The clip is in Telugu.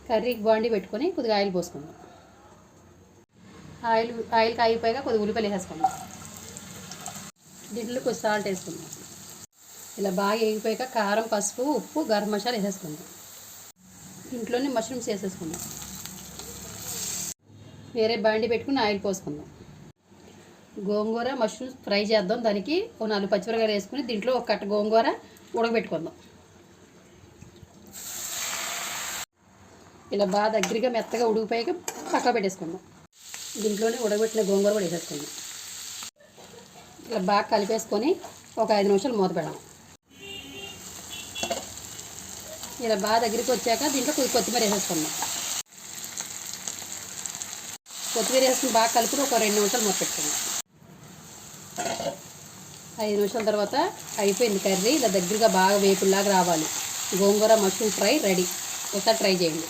కర్రీకి బాండి పెట్టుకొని కొద్దిగా ఆయిల్ పోసుకుందాం. ఆయిల్ కాగిపోయాక కొద్దిగా ఉల్లిపాయలు వేసేసుకుందాం. దీంట్లో కొద్ది సాల్ట్ వేసుకుందాం. ఇలా బాగా వేగిపోయాక కారం, పసుపు, ఉప్పు, గరం మసాలా వేసేసుకుందాం. ఇంట్లోనే మష్రూమ్స్ వేసేసుకుందాం. వేరే బాండి పెట్టుకుని ఆయిల్ పోసుకుందాం. గోంగూర మష్రూమ్స్ ఫ్రై చేద్దాం. దానికి 4 పచ్చిమిరపకాయలు వేసుకుని దీంట్లో ఒక కట్ట గోంగూర ఉడకబెట్టుకుందాం. ఇలా బాగా దగ్గరగా మెత్తగా ఉడికిపోయాక పక్క పెట్టేసుకుందాం. దీంట్లోనే ఉడకబెట్టిన గోంగూర కూడా వేసేసుకుందాం. ఇలా బాగా కలిపేసుకొని ఒక 5 నిమిషాలు మూత పెడదాం. ఇలా బాగా దగ్గరికి వచ్చాక దీంట్లో కొత్తిమీర వేసేసుకుందాం. కొత్తిమీర వేసుకుని బాగా కలుపుని ఒక 2 నిమిషాలు మూత పెట్టుకుందాం. 5 నిమిషాల తర్వాత అయిపోయింది కర్రీ. ఇలా దగ్గరగా బాగా వేపుల్లాగా రావాలి. గోంగూర మష్రూమ్ ఫ్రై రెడీ. ఒకసారి ట్రై చేయండి.